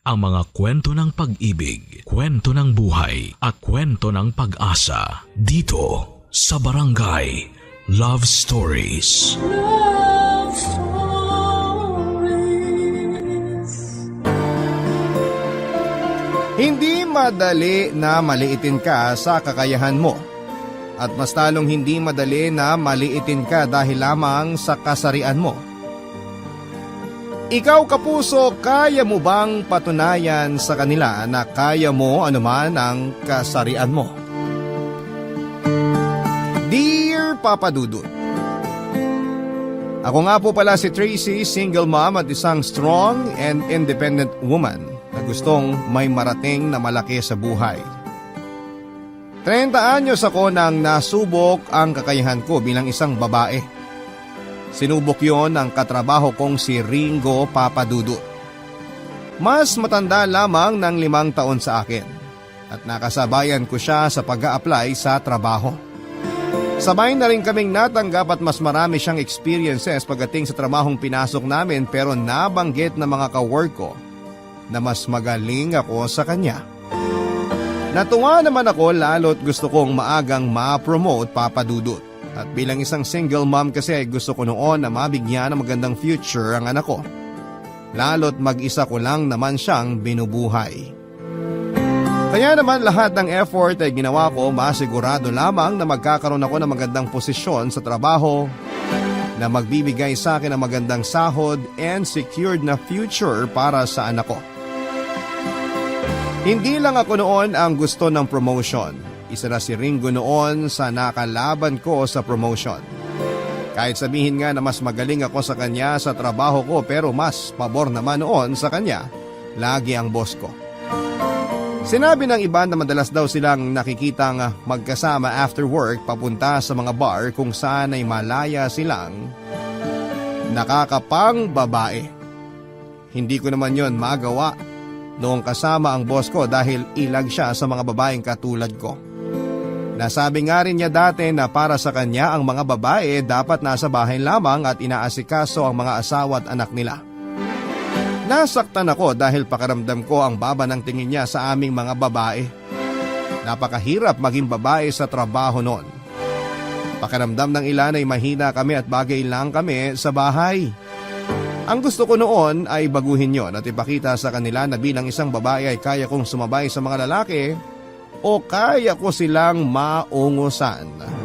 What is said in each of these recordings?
ang mga kwento ng pag-ibig, kwento ng buhay at kwento ng pag-asa dito sa Barangay Love Stories. Love Stories. Hindi madali na maliitin ka sa kakayahan mo. At mas lalong hindi madali na maliitin ka dahil lamang sa kasarian mo. Ikaw kapuso, kaya mo bang patunayan sa kanila na kaya mo anuman ang kasarian mo? Dear Papa Dudut, ako nga po pala si Tracy, single mom at isang strong and independent woman na gustong may marating na malaki sa buhay. 30 anyos ako nang nasubok ang kakayahan ko bilang isang babae. Sinubok yon ang katrabaho kong si Ringo Papadudut. Mas matanda lamang ng 5 taon sa akin at nakasabayan ko siya sa pag-a-apply sa trabaho. Sabay na rin kaming natanggap at mas marami siyang experiences pagdating sa trabahong pinasok namin, pero nabanggit ng mga ka-work ko na mas magaling ako sa kanya. Natuwa naman ako lalo't gusto kong maagang ma-promote, Papa Dudut. At bilang isang single mom kasi ay gusto ko noon na mabigyan ng magandang future ang anak ko. Lalo't mag-isa ko lang naman siyang binubuhay. Kaya naman lahat ng effort ay ginawa ko masigurado lamang na magkakaroon ako ng magandang posisyon sa trabaho, na magbibigay sa akin ng magandang sahod and secured na future para sa anak ko. Hindi lang ako noon ang gusto ng promotion. Isa na si Ringo noon sa nakalaban ko sa promotion. Kahit sabihin nga na mas magaling ako sa kanya sa trabaho ko, pero mas pabor naman noon sa kanya lagi ang boss ko. Sinabi ng iba na madalas daw silang nakikitang magkasama after work papunta sa mga bar kung saan ay malaya silang nakakapang babae. Hindi ko naman yon magawa noong kasama ang boss ko dahil ilag siya sa mga babaeng katulad ko. Nasabi nga rin niya dati na para sa kanya ang mga babae dapat nasa bahay lamang at inaasikaso ang mga asawa at anak nila. Nasaktan ako dahil pakiramdam ko ang baba ng tingin niya sa aming mga babae. Napakahirap maging babae sa trabaho noon. Pakiramdam ng ilan ay mahina kami at bagay lang kami sa bahay. Ang gusto ko noon ay baguhin yon at ipakita sa kanila na bilang isang babae ay kaya kong sumabay sa mga lalaki o kaya ko silang maungusan.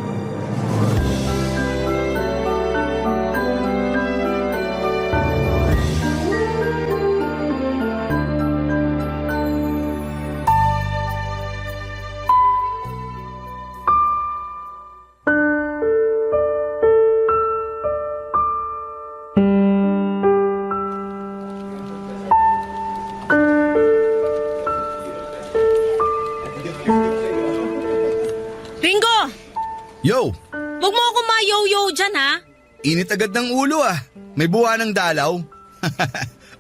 Yo! Huwag mo ako ma-yo-yo dyan, ha? Init agad ng ulo ah. May buwa ng dalaw.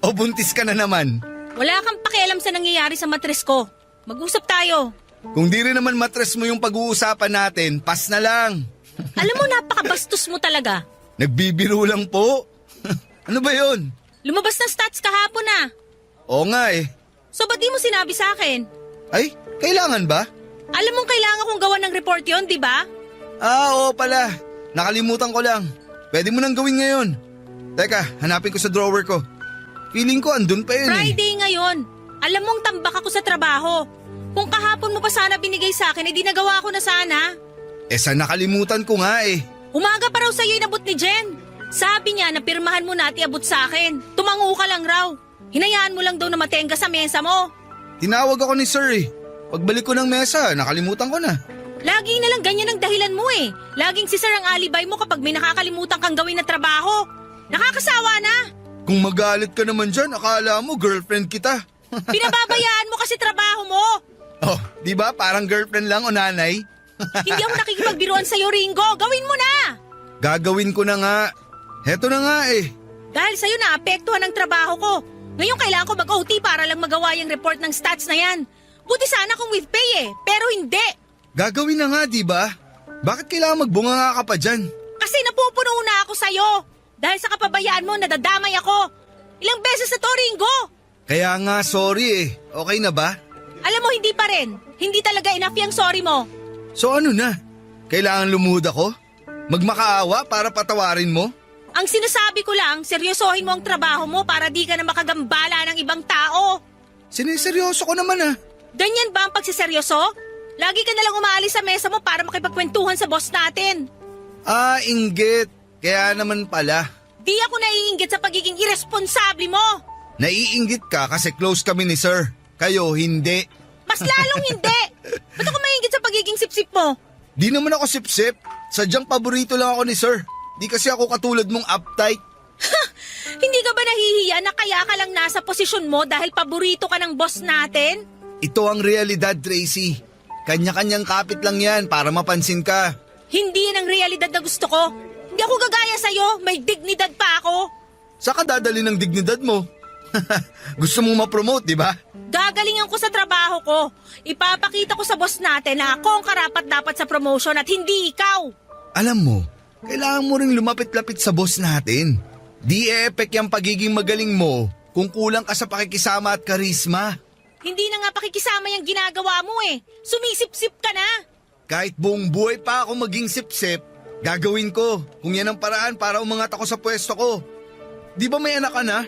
O buntis ka na naman. Wala kang pakialam sa nangyayari sa matres ko. Mag-usap tayo. Kung di rin naman matres mo yung pag-uusapan natin, pas na lang. Alam mo, napakabastos mo talaga. Nagbibiro lang po. Ano ba yon? Lumabas na stats kahapon, na. Oo nga eh. So, ba't di mo sinabi sa akin? Ay, kailangan ba? Alam mong kailangan kong gawan ng report yon, di ba? Oo pala. Nakalimutan ko lang. Pwede mo nang gawin ngayon. Teka, hanapin ko sa drawer ko. Feeling ko andun pa yun Friday ngayon. Alam mong tambak ako sa trabaho. Kung kahapon mo pa sana binigay sa akin, edi nagawa ko na sana. Sa nakalimutan ko nga eh. Umaga pa raw sa'yo inabot ni Jen. Sabi niya na pirmahan mo na at iabot sa akin. Tumango ka lang raw. Hinayaan mo lang daw na matenga sa mesa mo. Tinawag ako ni sir eh. Pagbalik ko ng mesa, nakalimutan ko na. Lagi na lang ganyan ang dahilan mo eh. Laging si sir ang alibay mo kapag may nakakalimutan kang gawin na trabaho. Nakakasawa na. Kung magalit ka naman dyan, akala mo girlfriend kita. Pinababayaan mo kasi trabaho mo. Oh, di ba parang girlfriend lang o nanay? Hindi ako nakikipagbiruan sa'yo, Ringo. Gawin mo na. Gagawin ko na nga. Heto na nga eh. Dahil sa'yo naapektuhan ang trabaho ko. Ngayon kailangan ko mag-OT para lang magawa yung report ng stats na yan. Buti sana kung with pay eh, pero hindi. Gagawin na nga, di ba? Bakit kailangan magbunga nga ka pa dyan? Kasi napupuno na ako sa'yo. Dahil sa kapabayaan mo, nadadamay ako. Ilang beses na to, Ringo. Kaya nga, sorry eh. Okay na ba? Alam mo, hindi pa rin. Hindi talaga enough yung sorry mo. So ano na? Kailangan lumuhod ako? Magmakaawa para patawarin mo? Ang sinasabi ko lang, seryosohin mo ang trabaho mo para di ka na makagambala ng ibang tao. Siniseryoso ko naman ah. Ganyan ba ang pagsiseryoso? Lagi ka nalang umaalis sa mesa mo para makipagkwentuhan sa boss natin. Ah, inggit. Kaya naman pala. Di ako naiinggit sa pagiging irresponsable mo. Naiinggit ka kasi close kami ni sir. Kayo, hindi. Mas lalong hindi. Ba't ako maiinggit sa pagiging sip-sip mo? Di naman ako sip-sip. Sadyang paborito lang ako ni sir. Di kasi ako katulad mong uptight. Hindi ka ba nahihiya na kaya ka lang nasa posisyon mo dahil paborito ka ng boss natin? Ito ang realidad, Tracy. Kanya-kanyang kapit lang yan para mapansin ka. Hindi yan ang realidad na gusto ko. Hindi ako gagaya sa'yo, may dignidad pa ako. Saan ka dadali ng dignidad mo? Gusto mong ma-promote, di ba? Gagalingan ko sa trabaho ko. Ipapakita ko sa boss natin na ako ang karapat-dapat sa promotion at hindi ikaw. Alam mo, kailangan mo ring lumapit-lapit sa boss natin. Di e-epek yung pagiging magaling mo kung kulang ka sa pakikisama at karisma. Hindi na nga pakikisama yung ginagawa mo eh. Sumisip-sip ka na. Kahit buong buhay pa ako maging sip-sip, gagawin ko kung yan ang paraan para umangat ako sa pwesto ko. Di ba may anak ka na?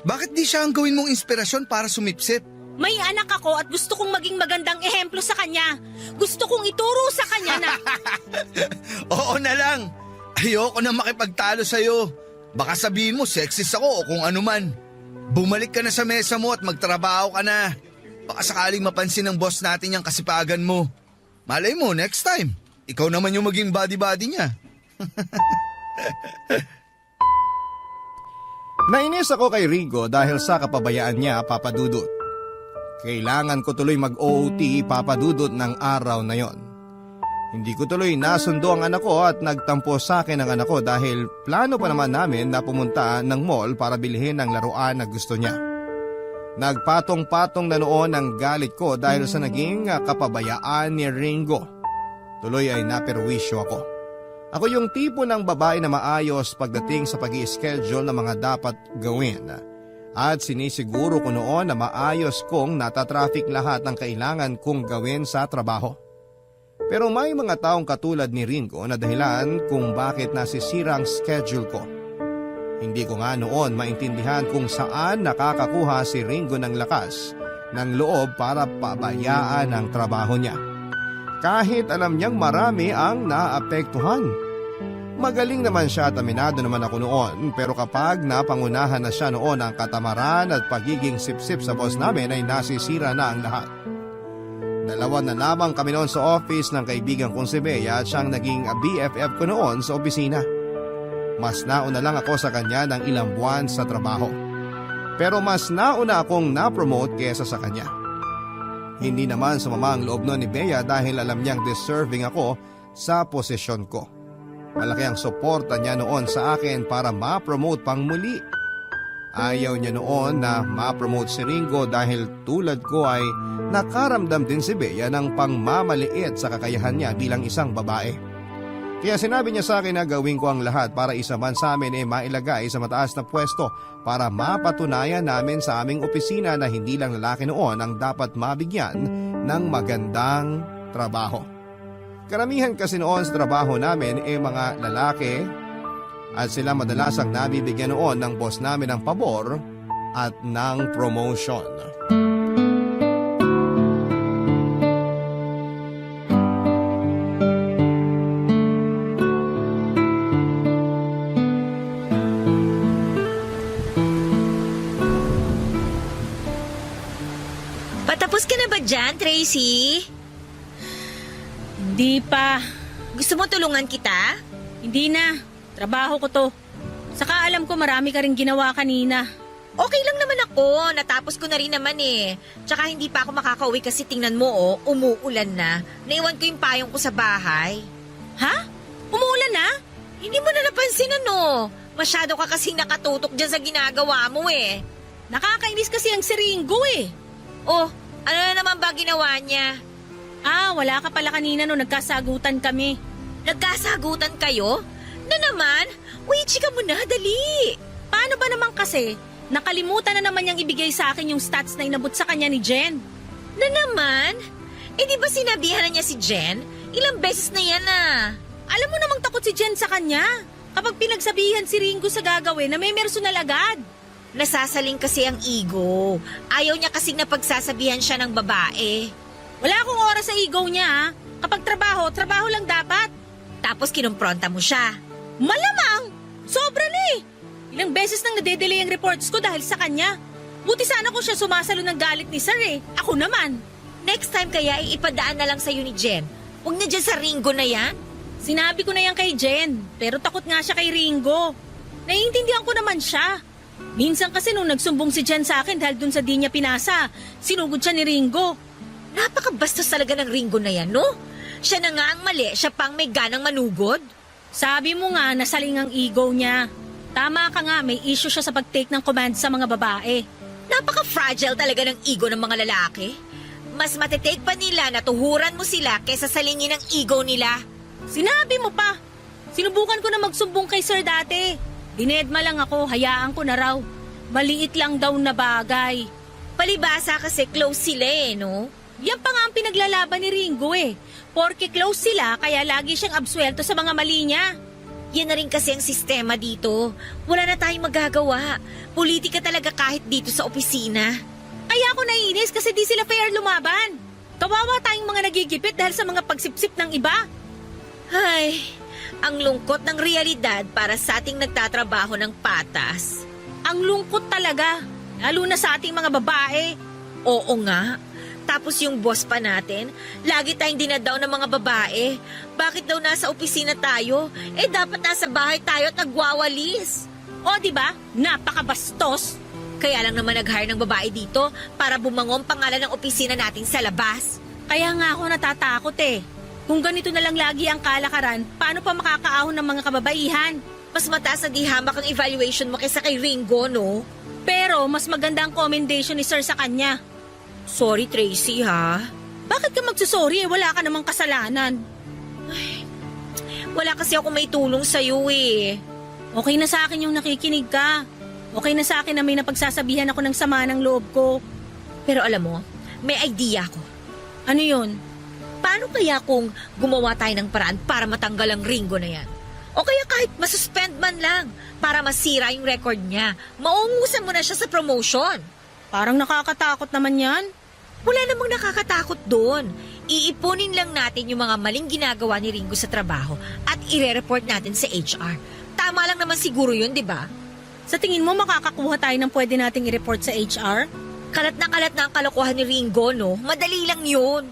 Bakit di siya ang gawin mong inspirasyon para sumipsip? May anak ako at gusto kong maging magandang ehemplo sa kanya. Gusto kong ituro sa kanya na... Oo na lang. Ayoko na makipagtalo sa'yo. Baka sabihin mo sexist ako o kung ano man. Bumalik ka na sa mesa mo at magtrabaho ka na. Baka sakaling mapansin ng boss natin yung kasipagan mo. Malay mo, next time, ikaw naman yung maging body-body niya. Nainis ako kay Ringo dahil sa kapabayaan niya, Papa Dudut. Kailangan ko tuloy mag-OOT, Papa Dudut, ng araw na yon. Hindi ko tuloy nasundo ang anak ko at nagtampo sa akin ang anak ko dahil plano pa naman namin na pumunta ng mall para bilhin ang laruan na gusto niya. Nagpatong-patong na noon ang galit ko dahil sa naging kapabayaan ni Ringo. Tuloy ay naperwisyo ako. Ako yung tipo ng babae na maayos pagdating sa pag-i-schedule ng mga dapat gawin. At sinisiguro ko noon na maayos kong natatraffic lahat ng kailangan kong gawin sa trabaho. Pero may mga taong katulad ni Ringo na dahilan kung bakit nasisira ang schedule ko. Hindi ko nga noon maintindihan kung saan nakakakuha si Ringo ng lakas ng loob para pabayaan ang trabaho niya. Kahit alam niyang marami ang naapektuhan. Magaling naman siya at aminado naman ako noon, pero kapag napangunahan na siya noon ang katamaran at pagiging sipsip sa boss namin ay nasisira na ang lahat. Dalawa na lamang kami noon sa office ng kaibigan kong si Bea at siyang naging BFF ko noon sa opisina. Mas nauna lang ako sa kanya ng ilang buwan sa trabaho. Pero mas nauna akong na-promote kesa sa kanya. Hindi naman sumama ang loob noon ni Bea dahil alam niyang deserving ako sa posisyon ko. Malaki ang suporta niya noon sa akin para ma-promote pang muli. Ayaw niya noon na ma-promote si Ringo dahil tulad ko ay nakaramdam din si Bea ng pangmamaliit sa kakayahan niya bilang isang babae. Kaya sinabi niya sa akin na gawin ko ang lahat para isa man sa amin ay mailagay sa mataas na pwesto para mapatunayan namin sa aming opisina na hindi lang lalaki noon ang dapat mabigyan ng magandang trabaho. Karamihan kasi noon sa trabaho namin ay mga lalaki at sila madalasang nabibigyan noon ng boss namin ng pabor at ng promotion. Patapos ka na ba dyan, Tracy? Hindi pa. Gusto mo tulungan kita? Hindi na. Trabaho ko to. Saka alam ko marami ka rin ginawa kanina. Okay lang naman ako. Natapos ko na rin naman eh. Tsaka hindi pa ako makakauwi kasi tingnan mo oh, umuulan na. Naiwan ko yung payong ko sa bahay. Ha? Umuulan na? Hindi mo na napansin ano. Masyado ka kasing nakatutok dyan sa ginagawa mo eh. Nakakainis kasi ang si Ringo eh. Oh, ano na naman ba ginawa niya? Wala ka pala kanina nung nagkasagutan kami. Nagkasagutan kayo? Na naman? Uy, chika mo na, dali. Paano ba naman kasi? Nakalimutan na naman niyang ibigay sa akin yung stats na inabot sa kanya ni Jen. Na naman? Eh di ba sinabihan na niya si Jen? Ilang beses na yan ah. Alam mo namang takot si Jen sa kanya. Kapag pinagsabihan si Ringo sa gagawin na may personal agad. Nasasaling kasi ang ego. Ayaw niya kasing napagsasabihan siya ng babae. Wala akong oras sa ego niya ha. Kapag trabaho, trabaho lang dapat. Tapos kinumpronta mo siya. Malamang! Sobra na eh! Ilang beses nang nadedelay ang reports ko dahil sa kanya. Buti sana kung siya sumasalo ng galit ni Sir eh. Ako naman. Next time kaya ipadaan na lang sa'yo ni Jen. Huwag na dyan sa Ringo na yan. Sinabi ko na yan kay Jen, pero takot nga siya kay Ringo. Naiintindihan ko naman siya. Minsan kasi nung nagsumbong si Jen sa akin dahil dun sa di niya pinasa, sinugod siya ni Ringo. Napakabastos talaga ng Ringo na yan, no? Siya na nga ang mali, siya pang may ganang manugod. Sabi mo nga, nasaling ang ego niya. Tama ka nga, may issue siya sa pag-take ng command sa mga babae. Napaka-fragile talaga ng ego ng mga lalaki. Mas matitake pa nila na tuhuran mo sila kaysa salingin ang ego nila. Sinabi mo pa. Sinubukan ko na magsumbong kay Sir dati. Dinedma lang ako, hayaan ko na raw. Maliit lang daw na bagay. Palibasa kasi close sila eh, no? Yan pa nga ang pinaglalaban ni Ringo eh. Porke close sila, kaya lagi siyang absuelto sa mga mali niya. Yan na rin kasi ang sistema dito. Wala na tayong magagawa. Politika talaga kahit dito sa opisina. Kaya ako naiinis kasi di sila fair lumaban. Kawawa tayong mga nagigipit dahil sa mga pagsipsip ng iba. Ay, ang lungkot ng realidad para sa ating nagtatrabaho ng patas. Ang lungkot talaga, lalo na sa ating mga babae. Oo nga. Tapos yung boss pa natin, lagi tayong dinadaw ng mga babae. Bakit daw nasa opisina tayo? Eh dapat nasa bahay tayo at nagwawalis. O di ba? Napakabastos. Kaya lang naman nag-hire ng babae dito para bumangong pangalan ng opisina natin sa labas. Kaya nga ako natatakot eh. Kung ganito na lang lagi ang kalakaran, paano pa makakaahon ng mga kababaihan? Mas mataas na di hamak ang evaluation mo kaysa kay Ringo, no? Pero mas maganda ang commendation ni Sir sa kanya. Sorry, Tracy, ha? Bakit ka magsusorry eh? Wala ka namang kasalanan. Wala kasi ako may tulong sa'yo eh. Okay na sa akin yung nakikinig ka. Okay na sa akin na may napagsasabihan ako ng sama ng loob ko. Pero alam mo, may idea ko. Ano yun? Paano kaya kung gumawa tayo ng paraan para matanggal ang Ringo na yan? O kaya kahit masuspend man lang para masira yung record niya. Maungusan mo na siya sa promotion. Parang nakakatakot naman yan. Wala namang nakakatakot doon. Iipunin lang natin yung mga maling ginagawa ni Ringo sa trabaho at ire-report natin sa HR. Tama lang naman siguro yun, di ba? Sa tingin mo makakakuha tayo ng pwede nating i-report sa HR? Kalat na ang kalokohan ni Ringo, no? Madali lang yun.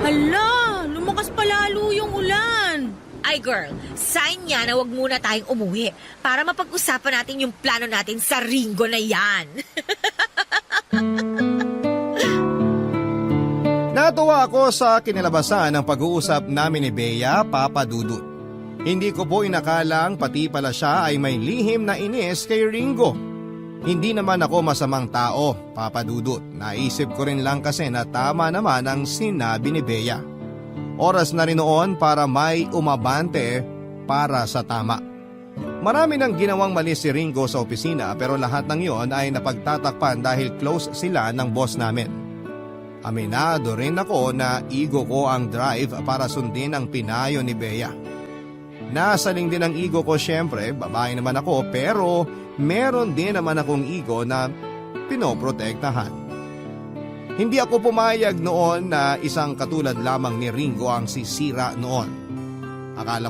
Hala, lumakas pa lalo yung ulan. Ay girl, sign niya na wag muna tayong umuwi para mapag-usapan natin yung plano natin sa Ringo na yan. Natuwa ako sa kinalabasan ng pag-uusap namin ni Bea, Papa Dudut. Hindi ko po inakalang pati pala siya ay may lihim na inis kay Ringo. Hindi naman ako masamang tao, Papa Dudut. Naisip ko rin lang kasi na tama naman ang sinabi ni Bea. Oras na rin noon para may umabante para sa tama. Marami nang ginawang mali si Ringo sa opisina pero lahat ng yon ay napagtatakpan dahil close sila ng boss namin. Aminado rin ako na ego ko ang drive para sundin ang pinayo ni Bea. Nasaling din ang ego ko syempre, babae naman ako pero meron din naman akong ego na pinoprotektahan. Hindi ako pumayag noon na isang katulad lamang ni Ringo ang sisira noon. Akala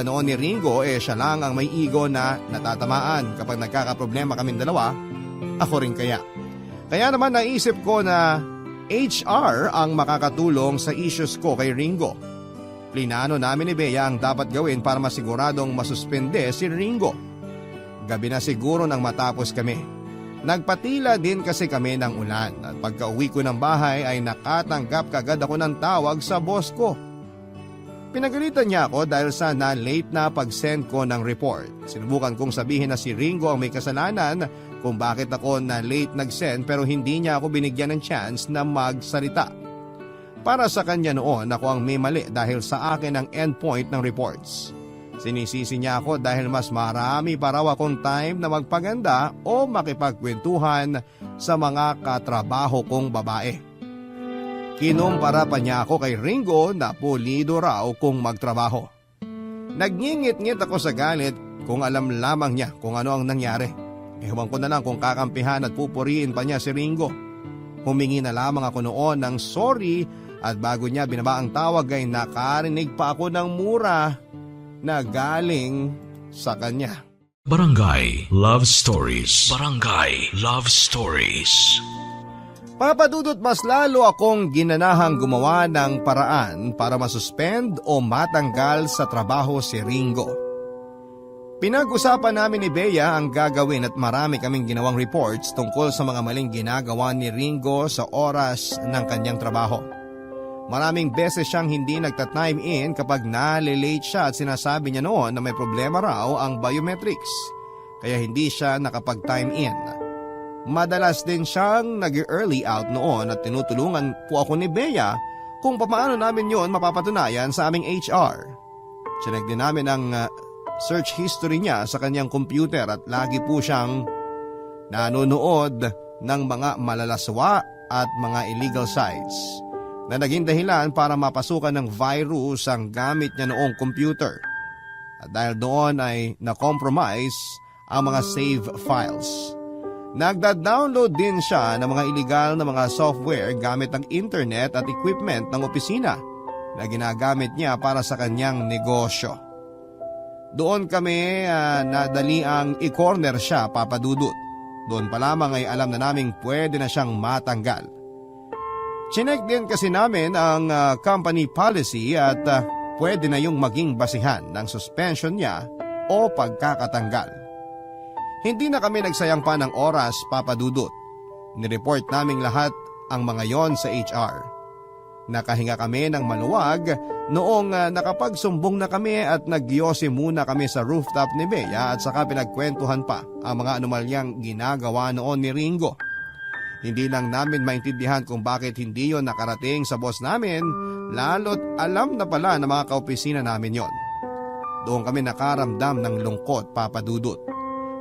noon ni Ringo siya lang ang may ego na natatamaan kapag nagkakaproblema kaming dalawa, ako rin kaya. Kaya naman naisip ko na HR ang makakatulong sa issues ko kay Ringo. Plinano namin ni Bea ang dapat gawin para masiguradong masuspende si Ringo. Gabi na siguro nang matapos kami. Nagpatila din kasi kami ng ulan at pagka-uwi ko ng bahay ay nakatanggap kagad ako ng tawag sa boss ko. Pinagalitan niya ako dahil sa na-late na pag-send ko ng report. Sinubukan kong sabihin na si Ringo ang may kasalanan kung bakit ako na-late nag-send pero hindi niya ako binigyan ng chance na magsalita. Para sa kanya noon ako ang may mali dahil sa akin ang endpoint ng reports. Sinisisi niya ako dahil mas marami pa raw akong time na magpaganda o makipagkwentuhan sa mga katrabaho kong babae. Kinumpara pa niya ako kay Ringo na pulido raw kung magtrabaho. Nagngingit-ngit ako sa galit kung alam lamang niya kung ano ang nangyari. Ewan ko na lang kung kakampihan at pupuriin pa niya si Ringo. Humingi na lamang ako noon ng sorry at bago niya binaba ang tawag ay nakarinig pa ako ng mura na galing sa kanya. Barangay Love Stories. Barangay Love Stories. Papadudot mas lalo akong ginanahang gumawa ng paraan para masuspend o matanggal sa trabaho si Ringo. Pinag-usapan namin ni Bea ang gagawin at marami kaming ginawang reports tungkol sa mga maling ginagawa ni Ringo sa oras ng kanyang trabaho. Maraming beses siyang hindi nagta-time in kapag nalilate siya at sinasabi niya noon na may problema raw ang biometrics, kaya hindi siya nakapag-time in. Madalas din siyang nag-early out noon at tinutulungan po ako ni Bea kung paano namin yon mapapatunayan sa aming HR. Chinek din namin ang search history niya sa kanyang computer at lagi po siyang nanonood ng mga malalaswa at mga illegal sites na naging dahilan para mapasukan ng virus ang gamit niya noong computer. At dahil doon ay na-compromise ang mga save files. Nagda-download din siya ng mga illegal na mga software gamit ang internet at equipment ng opisina na ginagamit niya para sa kanyang negosyo. Doon kami nadali ang i-corner siya, papadudot. Doon pa lamang ay alam na naming pwede na siyang matanggal. Chinek din kasi namin ang company policy at pwede na yung maging basihan ng suspension niya o pagkakatanggal. Hindi na kami nagsayang pa ng oras, papadudot. Nireport naming lahat ang mga yon sa HR. Nakahinga kami ng maluwag noong nakapagsumbong na kami at nagyosi muna kami sa rooftop ni Bea at saka pinagkwentuhan pa ang mga anomalyang ginagawa noon ni Ringo. Hindi lang namin maintindihan kung bakit hindi yon nakarating sa boss namin, lalo't alam na pala ng mga kaopisina namin yon. Doon kami nakaramdam ng lungkot, papadudot.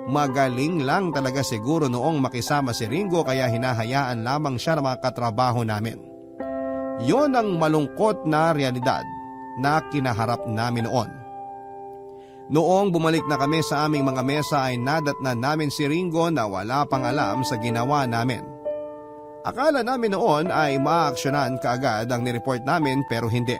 Magaling lang talaga siguro noong makisama si Ringo kaya hinahayaan lamang siya ng mga katrabaho namin. Yon ang malungkot na realidad na kinaharap namin noon. Noong bumalik na kami sa aming mga mesa ay nadatnan namin si Ringo na wala pang alam sa ginawa namin. Akala namin noon ay maaaksyonan kaagad ang nireport namin pero hindi.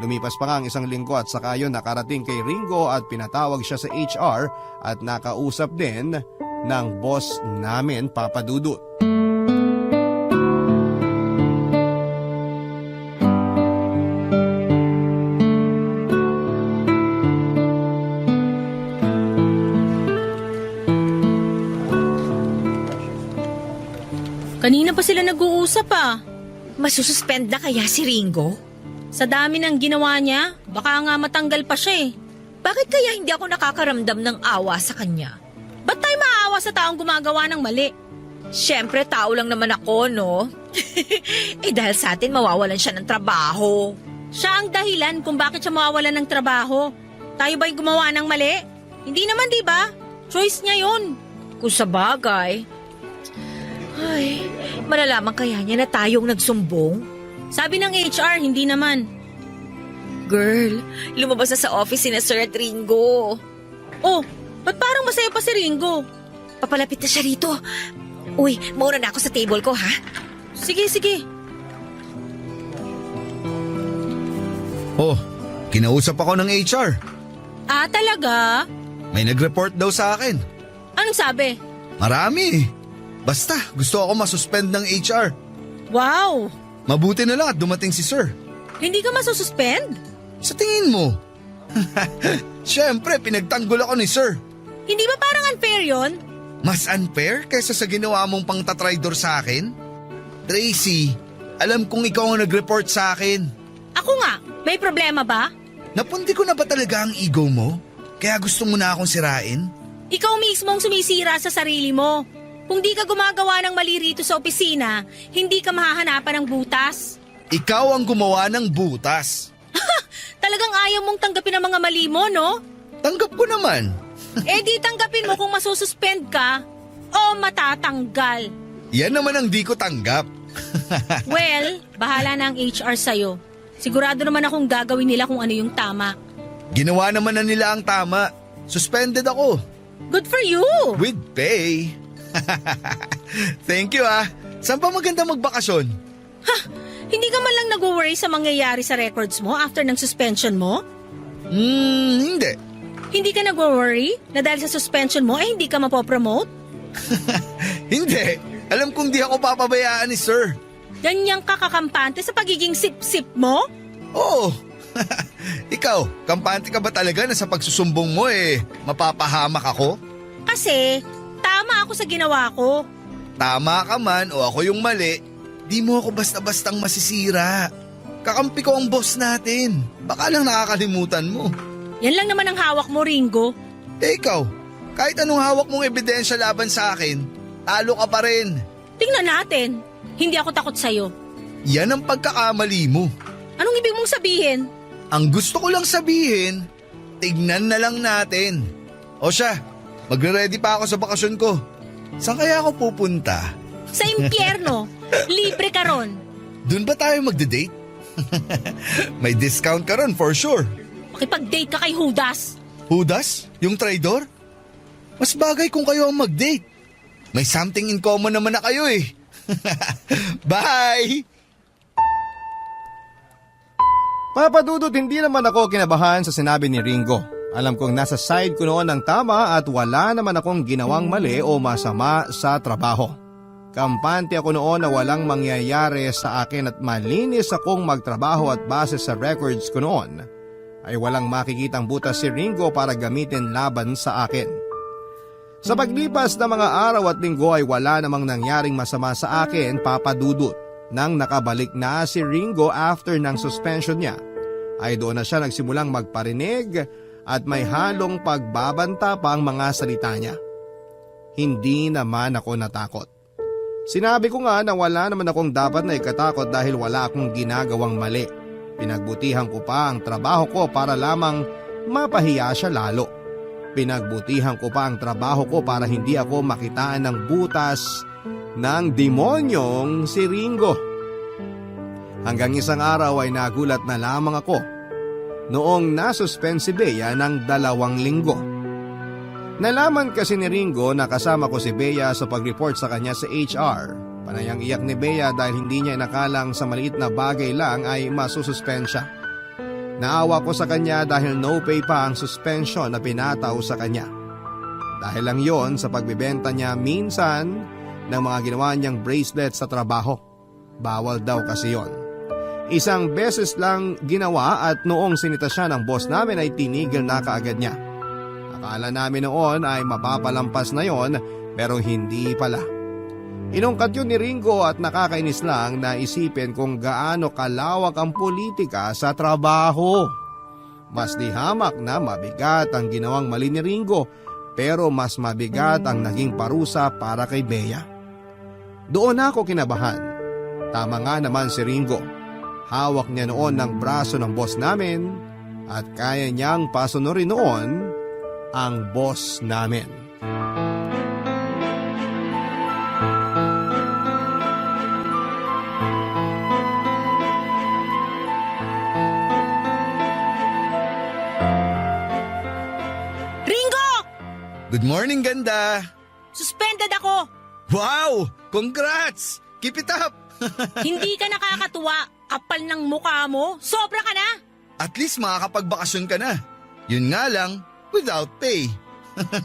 Lumipas pa nga ang isang linggo at saka yun nakarating kay Ringo at pinatawag siya sa HR at nakausap din ng boss namin, papadudot. Kanina pa sila nag-uusap Masususpend na kaya si Ringo? Sa dami ng ginawa niya, baka nga matanggal pa siya eh. Bakit kaya hindi ako nakakaramdam ng awa sa kanya? Ba't tayo maawa sa taong gumagawa ng mali? Siyempre, tao lang naman ako, no? Dahil sa atin, mawawalan siya ng trabaho. Siya ang dahilan kung bakit siya mawawalan ng trabaho. Tayo ba'y gumawa ng mali? Hindi naman, di ba? Choice niya yun. Kung sa bagay. Ay, malalaman kaya niya na tayong nagsumbong? Sabi ng HR, hindi naman. Girl, lumabas na sa office si na Sir at Ringo. Oh, ba't parang masaya pa si Ringo? Papalapit na siya rito. Uy, mauna na ako sa table ko, ha? Sige, sige. Oh, kinausap ako ng HR. Ah, talaga? May nag-report daw sa akin. Anong sabi? Marami. Basta, gusto ako masuspend ng HR. Wow! Mabuti na lang at dumating si Sir. Hindi ka masususpend? Sa tingin mo? Siyempre, pinagtanggol ako ni Sir. Hindi ba parang unfair yon? Mas unfair kaysa sa ginawa mong pangtatraidor sa akin? Tracy, alam kong ikaw ang nag-report sa akin. Ako nga, may problema ba? Napundi ko na ba talaga ang ego mo? Kaya gusto mo na akong sirain? Ikaw mismo ang sumisira sa sarili mo. Kung di ka gumagawa ng mali rito sa opisina, hindi ka mahahanapan ng butas. Ikaw ang gumawa ng butas. Talagang ayaw mong tanggapin ang mga mali mo, no? Tanggap ko naman. Di tanggapin mo kung masususpend ka o matatanggal. Yan naman ang di ko tanggap. Well, bahala na ang HR sa'yo. Sigurado naman akong gagawin nila kung ano yung tama. Ginawa naman na nila ang tama. Suspended ako. Good for you! With pay. Thank you ah. Saan pa maganda magbakasyon? Hindi ka man lang nag-worry sa mangyayari sa records mo after ng suspension mo? Hindi. Hindi ka nag-worry na dahil sa suspension mo hindi ka mapopromote? Hindi. Alam kong di ako papabayaan ni sir. Ganyang kakakampante sa pagiging sip-sip mo? Oo. Ikaw, kampante ka ba talaga na sa pagsusumbong mo mapapahamak ako? Kasi tama ako sa ginawa ko. Tama ka man o ako yung mali, di mo ako basta-bastang masisira. Kakampi ko ang boss natin. Baka lang nakakalimutan mo. Yan lang naman ang hawak mo, Ringo. Ikaw, kahit anong hawak mong ebidensya laban sa akin, talo ka pa rin. Tingnan natin. Hindi ako takot sa'yo. Yan ang pagkakamali mo. Anong ibig mong sabihin? Ang gusto ko lang sabihin, tignan na lang natin. O siya, magre-ready pa ako sa bakasyon ko. Saan kaya ako pupunta? Sa impyerno. Libre ka ron. Doon ba tayo magde-date? May discount ka ron for sure. Makipag-date ka kay Judas. Judas? Yung traidor? Mas bagay kung kayo ang mag-date. May something in common naman na kayo eh. Bye! Papadudot, hindi naman ako kinabahan sa sinabi ni Ringo. Alam kong nasa side ko noon ang tama at wala naman akong ginawang mali o masama sa trabaho. Kampante ako noon na walang mangyayari sa akin at malinis akong magtrabaho at base sa records ko noon ay walang makikitang butas si Ringo para gamitin laban sa akin. Sa paglipas ng mga araw at linggo ay wala namang nangyaring masama sa akin, papadudot. Nang nakabalik na si Ringo after ng suspension niya, ay doon na siya nagsimulang magparinig at may halong pagbabanta pa ang mga salita niya. Hindi naman ako natakot. Sinabi ko nga na wala naman akong dapat na ikatakot dahil wala akong ginagawang mali. Pinagbutihan ko pa ang trabaho ko para lamang mapahiya siya lalo. Pinagbutihan ko pa ang trabaho ko para hindi ako makitaan ng butas ng demonyong si Ringo. Hanggang isang araw ay nagulat na lamang ako noong nasuspend si Bea ng 2 linggo. Nalaman kasi ni Ringo na kasama ko si Bea sa pag-report sa kanya sa HR. Panayang iyak ni Bea dahil hindi niya inakalang sa maliit na bagay lang ay masususpend siya. Naawa ko sa kanya dahil no pay pa ang suspension na pinataw sa kanya. Dahil lang yon sa pagbibenta niya minsan ng mga ginawa niyang bracelet sa trabaho. Bawal daw kasi yon. Isang beses lang ginawa at noong sinita siya ng boss namin ay tinigil na kaagad niya. Akala namin noon ay mapapalampas na yon pero hindi pala. Inungkat yun ni Ringo at nakakainis lang na isipin kung gaano kalawak ang politika sa trabaho. Mas di hamak na mabigat ang ginawang mali ni Ringo pero mas mabigat ang naging parusa para kay Bea. Doon ako kinabahan. Tama nga naman si Ringo. Hawak niya noon ng braso ng boss namin at kaya niyang pasunurin noon ang boss namin. Ringo! Good morning, ganda! Suspended ako! Wow! Congrats! Keep it up! Hindi ka nakakatuwa. Kapal ng mukha mo. Sobra ka na. At least makakapagbakasyon ka na. Yun nga lang, without pay.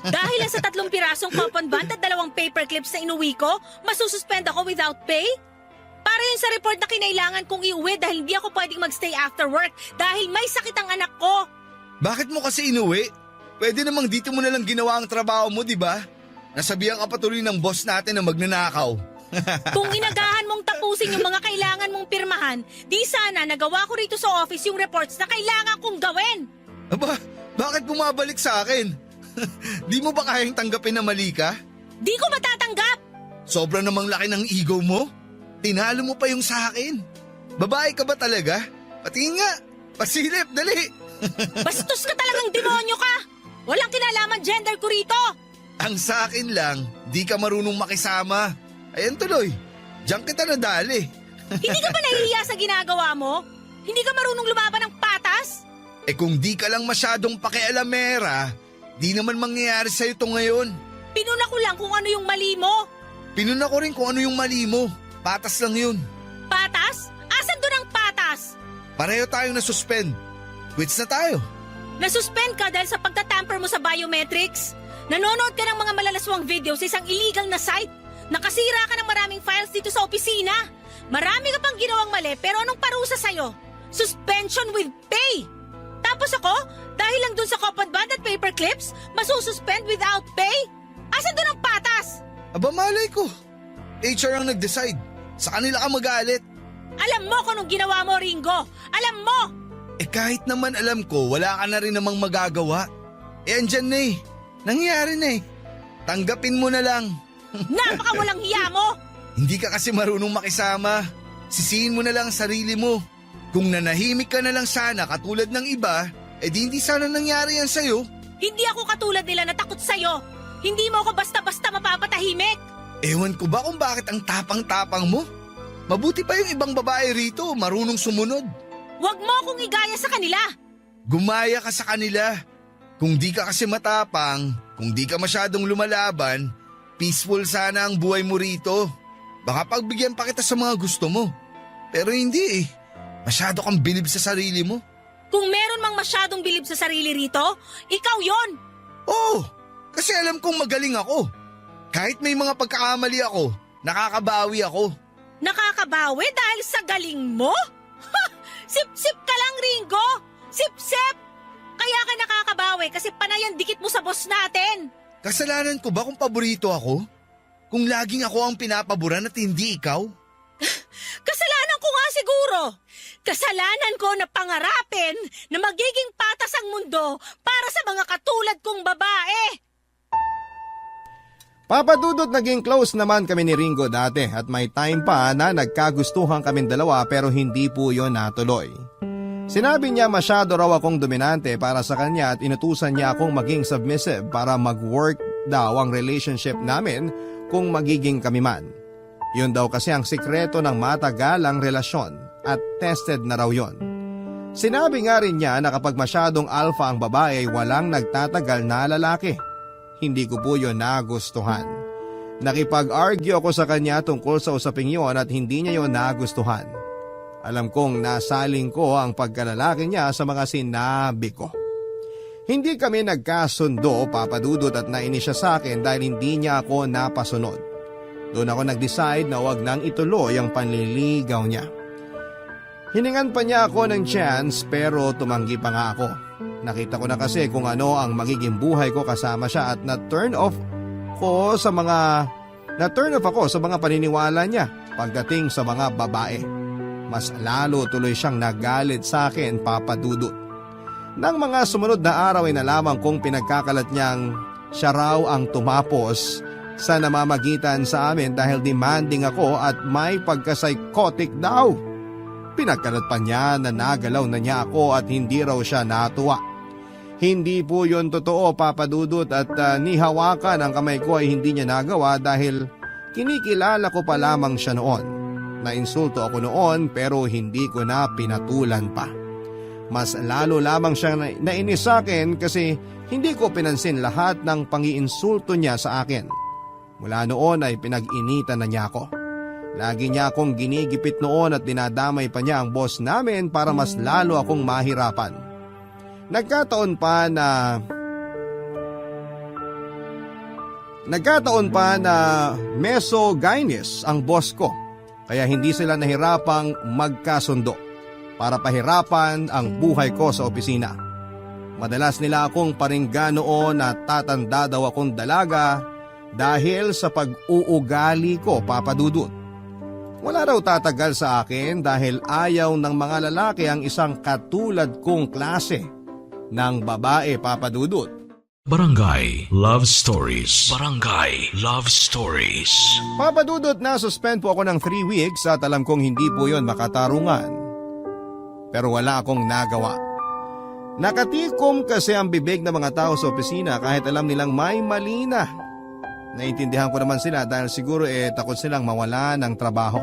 Dahil lang sa 3 pirasong coupon band at 2 paper clips na inuwi ko, masususpend ako without pay? Para yun sa report na kinailangan kong iuwi dahil hindi ako pwedeng magstay after work dahil may sakit ang anak ko. Bakit mo kasi inuwi? Pwede namang dito mo na lang ginawa ang trabaho mo, di ba? Nasabihan ka patuloy ng boss natin na magnanakaw. Kung inagahan mong tapusin yung mga kailangan mong pirmahan, di sana nagawa ko rito sa office yung reports na kailangan kong gawin. Aba, bakit bumabalik sa akin? Di mo ba kayang tanggapin na mali ka? Di ko matatanggap. Sobra namang laki ng ego mo. Tinalo mo pa yung sa akin. Babae ka ba talaga? Patingin nga. Pasilip, dali! Bastos ka talagang demonyo ka! Walang kinalaman gender ko rito! Ang sa akin lang, di ka marunong makisama. Ayan tuloy, diyan kita nadali. Hindi ka ba nahihiya sa ginagawa mo? Hindi ka marunong lumaban ng patas? Eh kung di ka lang masyadong pakialamera, di naman mangyayari sa'yo to ngayon. Pinuna ko lang kung ano yung mali mo. Pinuna ko rin kung ano yung mali mo. Patas lang yun. Patas? Asan doon ang patas? Pareho tayong nasuspend. Quits na tayo. Nasuspend ka dahil sa pagtatamper mo sa biometrics? Nanonood ka ng mga malalaswang video sa isang illegal na site? Nakasira ka ng maraming files dito sa opisina? Marami ka pang ginawang mali pero anong parusa sa'yo? Suspension with pay! Tapos ako, dahil lang dun sa copad band at paper clips, masususpend without pay? Asan doon ang patas? Aba malay ko. HR ang nag-decide. Sa kanila ka magalit. Alam mo kung anong ginawa mo, Ringo! Alam mo! Eh kahit naman alam ko, wala ka na rin namang magagawa. Eh andyan na eh. Nangyari na eh. Tanggapin mo na lang. Napakawalang hiya mo! Hindi ka kasi marunong makisama. Sisihin mo na lang ang sarili mo. Kung nanahimik ka na lang sana katulad ng iba, eh di hindi sana nangyari yan sa'yo. Hindi ako katulad nila na takot sa'yo. Hindi mo ako basta-basta mapapatahimik. Ewan ko ba kung bakit ang tapang-tapang mo? Mabuti pa yung ibang babae rito, marunong sumunod. Huwag mo akong igaya sa kanila. Gumaya ka sa kanila. Kung di ka kasi matapang, kung di ka masyadong lumalaban, peaceful sana ang buhay mo rito. Baka pagbigyan pa kita sa mga gusto mo. Pero hindi eh. Masyado kang bilib sa sarili mo. Kung meron mang masyadong bilib sa sarili rito, ikaw yon. Oo, kasi alam kong magaling ako. Kahit may mga pagkakamali ako, nakakabawi ako. Nakakabawi dahil sa galing mo? Ha! Sip-sip ka lang, Ringo! Sip-sip! Kaya ka nakakabawi kasi panay ang dikit mo sa boss natin. Kasalanan ko ba kung paborito ako? Kung laging ako ang pinapaboran at hindi ikaw? Kasalanan ko nga siguro. Kasalanan ko na pangarapin na magiging patas ang mundo para sa mga katulad kong babae. Papadudot naging close naman kami ni Ringo dati at may time pa na nagkagustuhan kaming dalawa pero hindi po yon natuloy. Sinabi niya masyado raw akong dominante para sa kanya at inutusan niya akong maging submissive para mag-work daw ang relationship namin kung magiging kami man. Yun daw kasi ang sikreto ng matagalang relasyon at tested na raw yon. Sinabi nga rin niya na kapag masyadong alpha ang babae ay walang nagtatagal na lalaki. Hindi ko po yun nagustuhan. Nakipag-argue ako sa kanya tungkol sa usaping yon at hindi niya yon nagustuhan. Alam kong nasaling ko ang pagkalalaki niya sa mga sinabi ko. Hindi kami nagkasundo, papadudot, at nainis siya sa akin dahil hindi niya ako napasunod. Doon ako nag-decide na huwag nang ituloy ang panliligaw niya. Hiningan pa niya ako ng chance pero tumanggi pa nga ako. Nakita ko na kasi kung ano ang magiging buhay ko kasama siya at na-turn off ako sa mga paniniwala niya pagdating sa mga babae. Mas lalo tuloy siyang nagalit sa akin, papadudot. Nang mga sumunod na araw ay nalaman kong pinagkakalat niyang siya raw ang tumapos sa namamagitan sa amin dahil demanding ako at may pagka-psychotic daw. Pinagkalat pa niya na nagalaw na niya ako at hindi raw siya natuwa. Hindi po yun totoo, papadudot, at nihawakan ang kamay ko ay hindi niya nagawa dahil kinikilala ko pa lamang siya noon. Nainsulto ako noon pero hindi ko na pinatulan pa. Mas lalo lamang siyang nainis sa akin kasi hindi ko pinansin lahat ng pangiinsulto niya sa akin. Mula noon ay pinag-initan na niya ako. Lagi niya akong ginigipit noon at dinadamay pa niya ang boss namin para mas lalo akong mahirapan. Nagkataon pa na mesogynis ang boss ko, kaya hindi sila nahirapang magkasundo para pahirapan ang buhay ko sa opisina. Madalas nila akong paringgan noon na tatanda daw akong dalaga dahil sa pag-uugali ko, papadudot. Wala raw tatagal sa akin dahil ayaw ng mga lalaki ang isang katulad kong klase ng babae, papadudot. Barangay Love Stories. Barangay Love Stories. Papadudot, na suspend po ako ng 3 weeks at alam kong hindi po yon makatarungan. pero wala akong nagawa. Nakatikom kasi ang bibig ng mga tao sa opisina kahit alam nilang may mali na. Naintindihan ko naman sila dahil siguro takot silang mawala ng trabaho.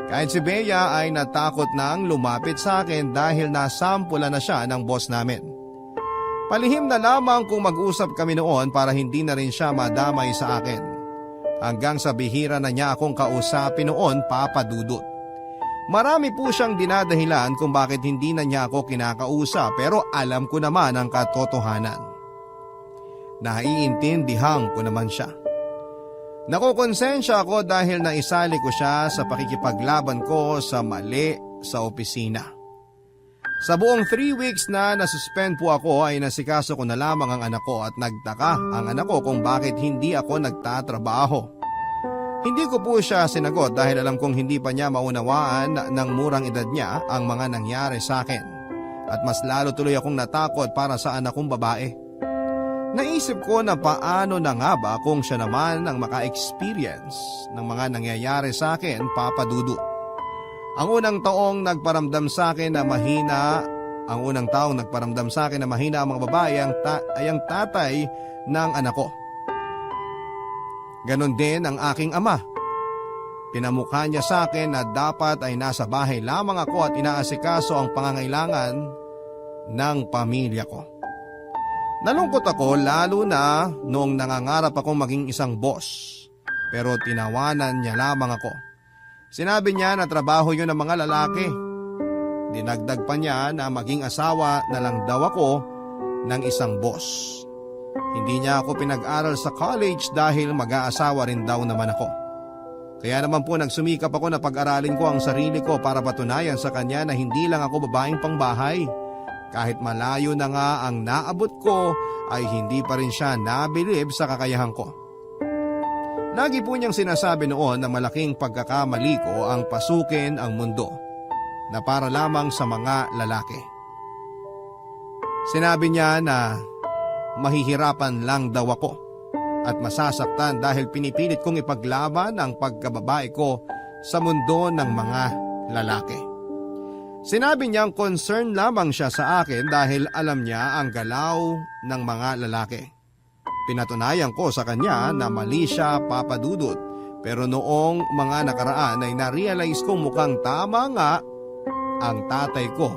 Kahit si Bea ay natakot nang lumapit sa akin dahil nasampula na siya ng boss namin. Palihim na lamang kung mag-usap kami noon para hindi na rin siya madamay sa akin. Hanggang sa bihira na niya akong kausapin noon, Papa Dudut. Marami po siyang dinadahilan kung bakit hindi na niya ako kinakausap pero alam ko naman ang katotohanan. Naiintindihan ko naman siya. Nakukonsensya ako dahil naisali ko siya sa pakikipaglaban ko sa mali sa opisina. Sa buong 3 weeks na nasuspend po ako ay nasikaso ko na lamang ang anak ko at nagtaka ang anak ko kung bakit hindi ako nagtatrabaho. Hindi ko po siya sinagot dahil alam kong hindi pa niya maunawaan ng murang edad niya ang mga nangyari sa akin. At mas lalo tuloy akong natakot para sa anak kong babae. Naisip ko na paano na nga ba kung siya naman ang maka-experience ng mga nangyayari sa akin, Papa Dudu. Ang unang taong nagparamdam sa akin na mahina ang mga babae ay ang tatay ng anak ko. Ganon din ang aking ama. Pinamukha niya sa akin na dapat ay nasa bahay lamang ako at inaasikaso ang pangangailangan ng pamilya ko. Nalungkot ako lalo na noong nangangarap akong maging isang boss. Pero tinawanan niya lamang ako. Sinabi niya na trabaho yun ng mga lalaki. Dinagdag pa niya na maging asawa na lang daw ako ng isang boss. Hindi niya ako pinag-aral sa college dahil mag-aasawa rin daw naman ako. Kaya naman po nagsumikap ako na pag-aralin ko ang sarili ko para patunayan sa kanya na hindi lang ako babaeng pangbahay. Kahit malayo na nga ang naabot ko ay hindi pa rin siya nabilib sa kakayahan ko. Lagi po niyang sinasabi noon na malaking pagkakamali ko ang pasukin ang mundo na para lamang sa mga lalaki. Sinabi niya na mahihirapan lang daw ako at masasaktan dahil pinipilit kong ipaglaban ang pagkababae ko sa mundo ng mga lalaki. Sinabi niyang concern lamang siya sa akin dahil alam niya ang galaw ng mga lalaki. Pinatunayan ko sa kanya na mali siya, Papa Dudut, pero noong mga nakaraan ay na-realize kong mukhang tama nga ang tatay ko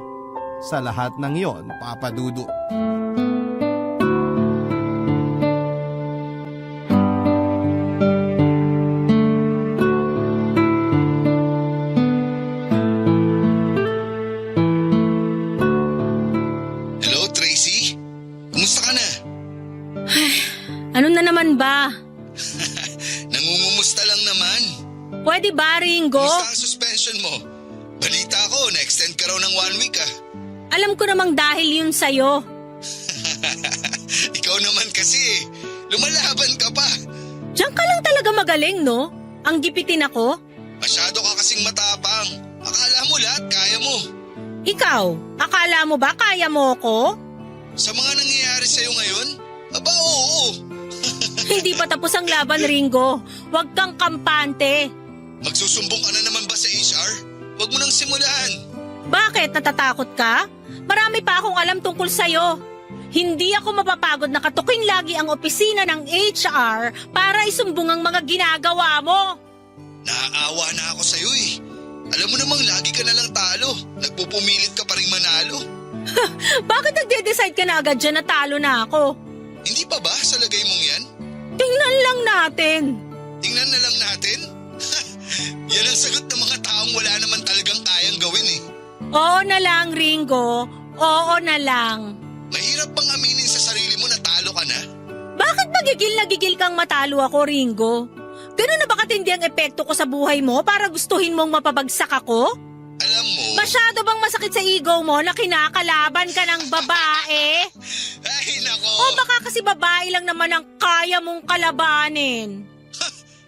sa lahat ng iyon, Papa Dudut. Hello, Tracy? Kumusta ka na? Ano na naman ba? Nangungumusta lang naman. Pwede ba, Ringo? Kumusta ang suspension mo? Balita ko, na-extend ka raw ng 1 week ah. Alam ko namang dahil yun sa'yo. Ikaw naman kasi, lumalaban ka pa. Diyan ka lang talaga magaling, no? Ang gipitin ako. Masyado ka kasing matapang. Akala mo lahat kaya mo. Ikaw, akala mo ba kaya mo ako? Sa mga nangyayari sa'yo ngayon, aba oo. Hindi pa tapos ang laban, Ringo. Huwag kang kampante. Magsusumbong ka na naman ba sa HR? Huwag mo nang simulan. Bakit? Natatakot ka? Marami pa akong alam tungkol sa'yo. Hindi ako mapapagod na katukin lagi ang opisina ng HR para isumbong ang mga ginagawa mo. Naaawa na ako sa'yo eh. Alam mo namang lagi ka na lang talo. Nagpupumilit ka pa rin manalo. Bakit nagde-decide ka na agad dyan na talo na ako? Hindi pa ba sa lagay mong yan? Tingnan lang natin. Tingnan na lang natin? Yan ang sagot ng mga taong wala naman talagang kayang gawin eh. Oo na lang, Ringo. Oo na lang. Mahirap bang aminin sa sarili mo na talo ka na? Bakit magigil na gigil kang matalo ako, Ringo? Ganun na ba katindi ang epekto ko sa buhay mo para gustuhin mong mapabagsak ako? Alam mo... Masyado bang masakit sa ego mo na kinakalaban ka ng babae? Ay nako! O baka kasi babae lang naman ang kaya mong kalabanin?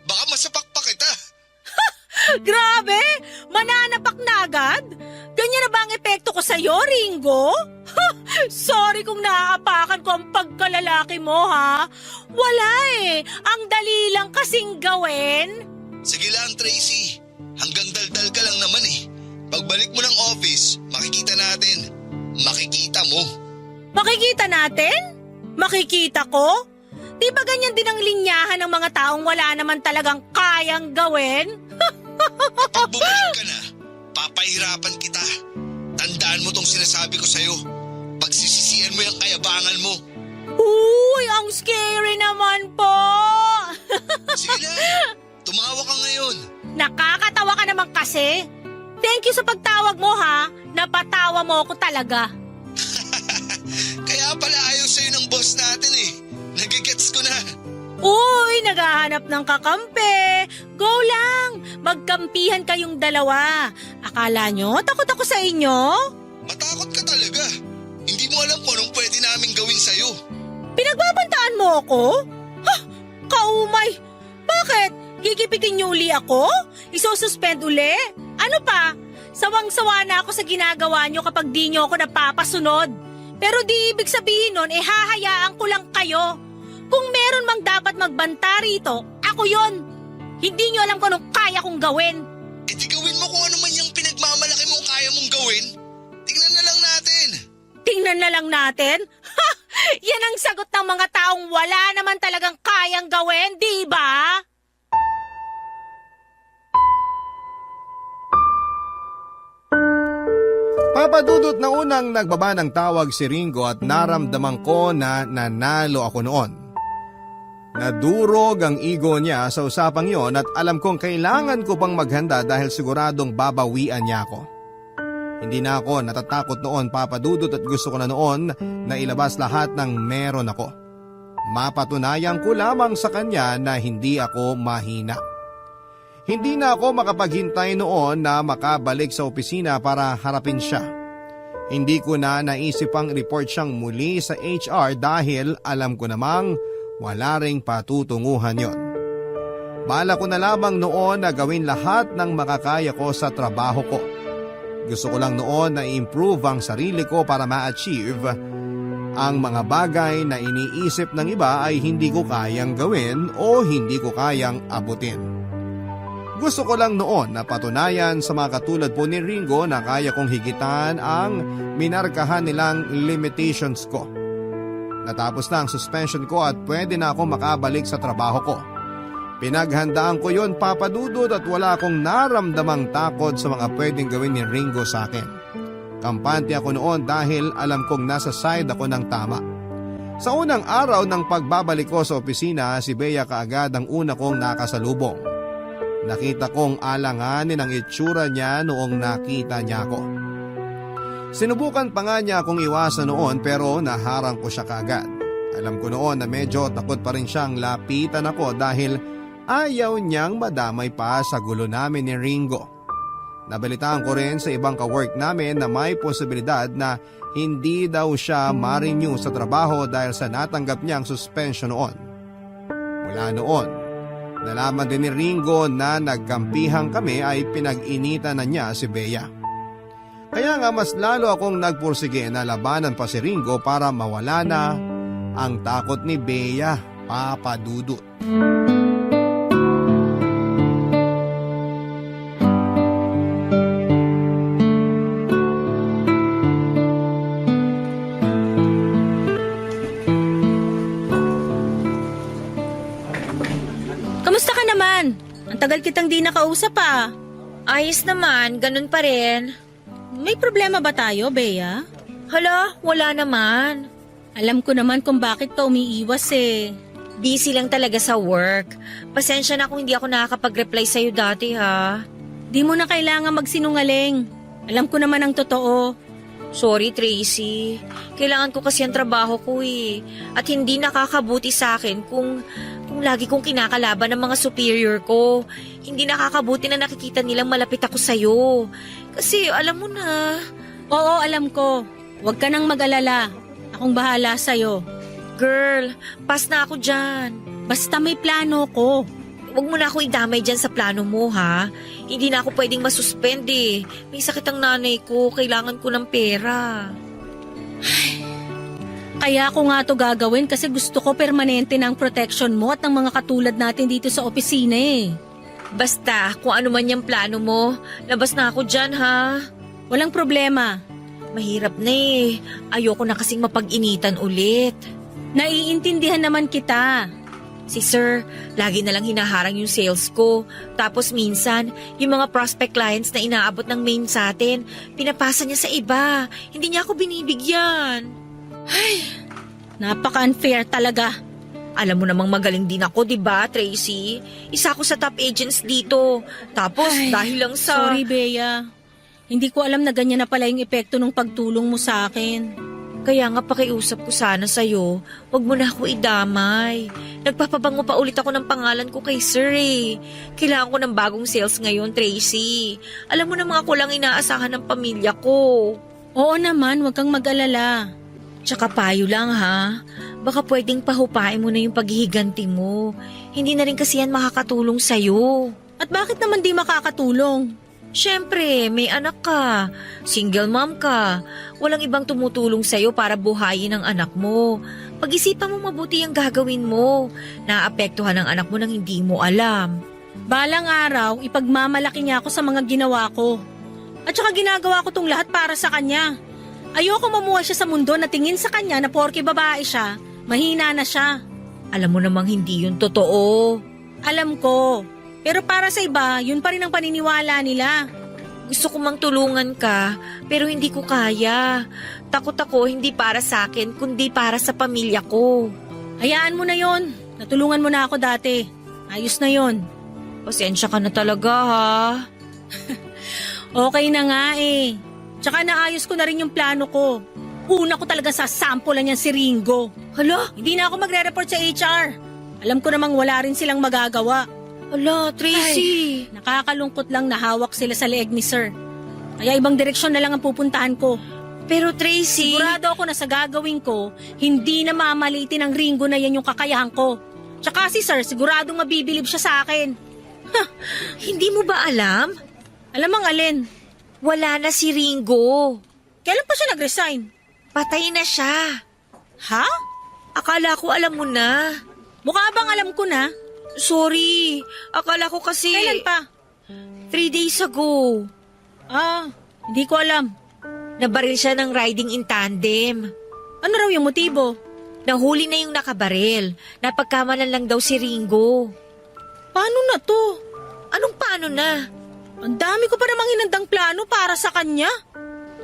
Baka masapak pa kita. Grabe! Mananapak na agad? Ganyan na ba ang epekto ko sa'yo, Ringo? Sorry kung naaapakan ko ang pagkalalaki mo, ha? Wala eh. Ang dali lang kasing gawin. Sige lang, Tracy. Hanggang daldal ka lang naman eh. Pagbalik mo ng office, makikita mo. Makikita natin? Makikita ko? Di ba ganyan din ang linyahan ng mga taong wala naman talagang kayang gawin? Kapag bumalik ka na, papahirapan kita. Tandaan mo tong sinasabi ko sa'yo. Pagsisisihan mo yung kayabangan mo. Uy, ang scary naman po! Sige na, tumawa ka ngayon. Nakakatawa ka naman kasi. Thank you sa pagtawag mo ha. Napatawa mo ako talaga. Kaya pala ayaw sa'yo ng boss natin eh. Nagigets ko na. Uy, naghahanap ng kakampi. Go lang. Magkampihan kayong dalawa. Akala nyo, takot ako sa inyo? Matakot ka talaga. Hindi mo alam kung anong pwede namin gawin sa'yo. Pinagbabantaan mo ako? Ha? Kaumay. Bakit? Gigipitin niyo uli ako? Isosuspend uli? Ano pa? Sawang-sawa na ako sa ginagawa niyo kapag di niyo ako napapasunod. Pero di ibig sabihin nun, hahayaan ko lang kayo. Kung meron mang dapat magbanta rito, ako yon. Hindi niyo alam kung anong kaya kong gawin. E di gawin mo kung ano man yung pinagmamalaki mong kaya mong gawin. Tingnan na lang natin. Tingnan na lang natin? Ha! Yan ang sagot ng mga taong wala naman talagang kayang gawin, di ba? Papadudot na unang nagbaba ng tawag si Ringo at naramdaman ko na nanalo ako noon. Nadurog ang ego niya sa usapang yon at alam kong kailangan ko pang maghanda dahil siguradong babawian niya ako. Hindi na ako natatakot noon, papadudot, at gusto ko na noon na ilabas lahat ng meron ako. Mapatunayan ko lamang sa kanya na hindi ako mahina. Hindi na ako makapaghintay noon na makabalik sa opisina para harapin siya. Hindi ko na naisip pang report siyang muli sa HR dahil alam ko namang wala ring patutunguhan yon. Bala ko na lamang noon na gawin lahat ng makakaya ko sa trabaho ko. Gusto ko lang noon na i-improve ang sarili ko para ma-achieve ang mga bagay na iniisip ng iba ay hindi ko kayang gawin o hindi ko kayang abutin. Gusto ko lang noon na patunayan sa mga katulad po ni Ringo na kaya kong higitan ang minarkahan nilang limitations ko. Natapos na ang suspension ko at pwede na akong makabalik sa trabaho ko. Pinaghandaan ko yon, papadudod, at wala akong naramdamang takot sa mga pwedeng gawin ni Ringo sa akin. Kampante ako noon dahil alam kong nasa side ako ng tama. Sa unang araw ng pagbabalik ko sa opisina, si Bea kaagad ang una kong nakasalubong. Nakita kong alanganin ang itsura niya noong nakita niya ako. Sinubukan pa nga niya akong iwasan noon pero naharang ko siya kaagad. Alam ko noon na medyo takot pa rin siyang lapitan ako dahil ayaw niyang madamay pa sa gulo namin ni Ringo. Nabalitaan ko rin sa ibang kawork namin na may posibilidad na hindi daw siya ma-renew sa trabaho dahil sa natanggap niyang suspension noon. Mula noon, nalaman din ni Ringo na nagkampihan kami ay pinag-initan na niya si Bea. Kaya nga mas lalo akong nagpursige na labanan pa si Ringo para mawala na ang takot ni Bea, papadudot. Kamusta ka naman? Ang tagal kitang di nakausap ah. Ayos naman, ganun pa rin. May problema ba tayo, Bea? Hala, wala naman. Alam ko naman kung bakit ka umiiwas eh. Busy lang talaga sa work. Pasensya na kung hindi ako nakakapag-reply sa'yo dati ha. Di mo na kailangan magsinungaling. Alam ko naman ang totoo. Sorry Tracy, kailangan ko kasi ang trabaho ko eh. At hindi nakakabuti sa akin kung lagi kong kinakalaban ng mga superior ko. Hindi nakakabuti na nakikita nilang malapit ako sa'yo. Kasi alam mo na. Oo, alam ko. Huwag ka nang mag-alala. Akong bahala sa'yo. Girl, pass na ako dyan. Basta may plano ko. Huwag mo na ako idamay dyan sa plano mo ha. Hindi na ako pwedeng masuspend eh. May sakit ang nanay ko, kailangan ko ng pera. Kaya ako nga to gagawin kasi gusto ko permanente ng protection mo at ng mga katulad natin dito sa opisina eh. Basta, kung ano man yung plano mo, labas na ako dyan ha. Walang problema. Mahirap na eh. Ayoko na kasing mapag-initan ulit. Naiintindihan naman kita. Si Sir, lagi na lang hinaharang yung sales ko. Tapos minsan, yung mga prospect clients na inaabot ng main sa atin, pinapasa niya sa iba. Hindi niya ako binibigyan. Napaka-unfair talaga. Alam mo namang magaling din ako, di ba, Tracy? Isa ako sa top agents dito. Tapos, dahil lang sa... Sorry, Bea. Hindi ko alam na ganyan na pala yung epekto ng pagtulong mo sa akin. Kaya nga pakiusap ko sana sa'yo, wag mo na ako idamay. Nagpapabango pa ulit ako ng pangalan ko kay Sir eh. Kailangan ko ng bagong sales ngayon, Tracy. Alam mo namang ako lang inaasahan ng pamilya ko. Oo naman, wag kang mag-alala. Tsaka payo lang ha, baka pwedeng pahupain mo na yung paghihiganti mo. Hindi na rin kasi yan makakatulong sa'yo. At bakit naman di makakatulong? Siyempre, may anak ka, single mom ka, walang ibang tumutulong sa'yo para buhayin ang anak mo. Pag-isipan mo mabuti ang gagawin mo, naapektuhan ang anak mo nang hindi mo alam. Balang araw, ipagmamalaki niya ako sa mga ginawa ko. At saka ginagawa ko tong lahat para sa kanya. Ayoko mamuhay siya sa mundo na tingin sa kanya na porke babae siya, mahina na siya. Alam mo namang hindi yun totoo. Alam ko. Pero para sa iba, yun pa rin ang paniniwala nila. Gusto ko mang tulungan ka, pero hindi ko kaya. Takot ako hindi para sa akin, kundi para sa pamilya ko. Hayaan mo na yon. Natulungan mo na ako dati. Ayos na yon. Pasensya ka na talaga ha. Okay na nga eh. Tsaka naayos ko na rin yung plano ko. Una ko talaga sasampulan niyan si Ringo. Hala, Hindi na ako magre-report sa HR. Alam ko namang wala rin silang magagawa. hala, Tracy. Nakakalungkot lang na hawak sila sa leeg ni Sir. Kaya ibang direksyon na lang ang pupuntahan ko. Pero Tracy... Sigurado ako na sa gagawin ko, hindi na mamalitin ng Ringo na yan yung kakayahan ko. Tsaka si Sir, siguradong mabibilib siya sa akin. Hindi mo ba alam? Alam ang alin, Wala na si Ringo. kailan pa siya nag-resign? Patay na siya. Ha? Akala ko alam mo na. Mukha bang alam ko na? Sorry. Akala ko kasi... Kailan pa? 3 days ago. Ah, hindi ko alam. Nabaril siya ng riding in tandem. Ano raw yung motibo? Nahuli na yung nakabaril. Napagkamalan lang daw si Ringo. Paano na to? Anong paano na? Ang dami ko pa namang hinandang plano para sa kanya.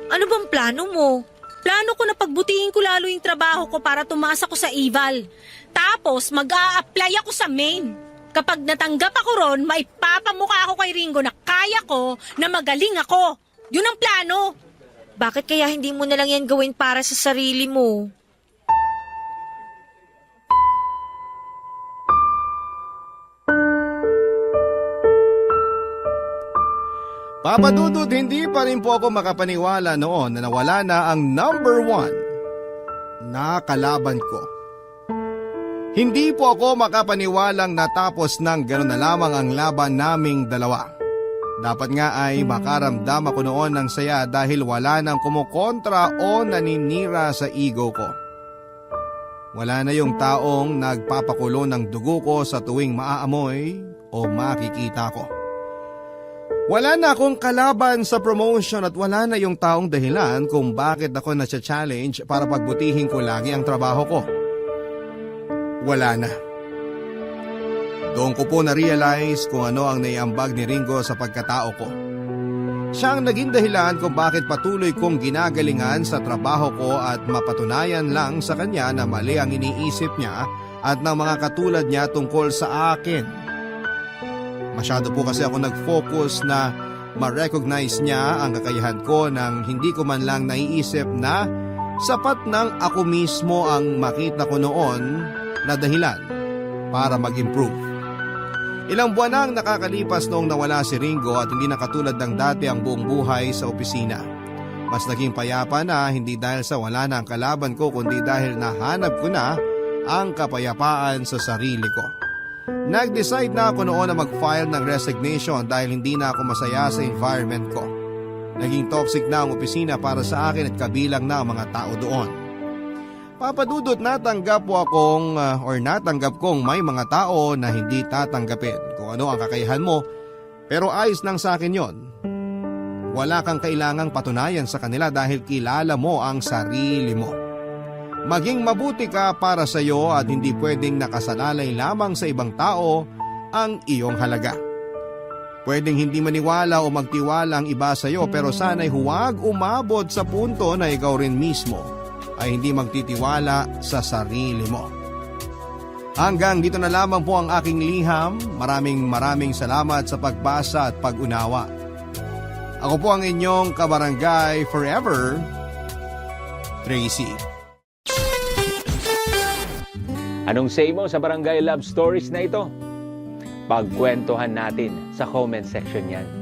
Ano bang plano mo? Plano ko na pagbutihin ko lalo yung trabaho ko para tumaas ako sa eval. Tapos mag-a-apply ako sa main. Kapag natanggap ako ron, maipapamukha ako kay Ringo na kaya ko, na magaling ako. Yun ang plano. Bakit kaya hindi mo na lang yan gawin para sa sarili mo? Papadudod, hindi pa rin po ako makapaniwala noon na nawala na ang number 1 na kalaban ko. Hindi po ako makapaniwalang natapos ng gano'n na lamang ang laban naming dalawa. Dapat nga ay makaramdam ako noon ng saya dahil wala nang kumukontra o naninira sa ego ko. Wala na yung taong nagpapakulo ng dugo ko sa tuwing maaamoy o makikita ko. Wala na akong kalaban sa promotion at wala na yung taong dahilan kung bakit ako na-challenge para pagbutihin ko lagi ang trabaho ko. Wala na. Doon ko po na-realize kung ano ang naiambag ni Ringo sa pagkatao ko. Siya ang naging dahilan kung bakit patuloy kong ginagalingan sa trabaho ko at mapatunayan lang sa kanya na mali ang iniisip niya at ng mga katulad niya tungkol sa akin. Masyado po kasi ako nag-focus na ma-recognize niya ang kakayahan ko nang hindi ko man lang naiisip na sapat nang ako mismo ang makita ko noon na dahilan para mag-improve. Ilang buwan nang nakakalipas noong nawala si Ringo at hindi na katulad ng dati ang buong buhay sa opisina. Mas naging payapa na hindi dahil sa wala na ang kalaban ko kundi dahil nahanap ko na ang kapayapaan sa sarili ko. Nag-decide na ako noon na mag-file ng resignation dahil hindi na ako masaya sa environment ko. Naging toxic na ang opisina para sa akin at kabilang na ang mga tao doon. Papadudot, natanggap kong may mga tao na hindi tatanggapin kung ano ang kakayahan mo, pero ayos lang sa akin yon. Wala kang kailangang patunayan sa kanila dahil kilala mo ang sarili mo. Maging mabuti ka para sa iyo at hindi pwedeng nakasalalay lamang sa ibang tao ang iyong halaga. Pwedeng hindi maniwala o magtiwala ang iba sa iyo pero sana'y huwag umabot sa punto na ikaw rin mismo ay hindi magtitiwala sa sarili mo. Hanggang dito na lamang po ang aking liham. Maraming salamat sa pagbasa at pag-unawa. Ako po ang inyong kabarangay forever, Tracy. Anong say mo sa Barangay Love Stories na ito? Pagkwentuhan natin sa comment section yan.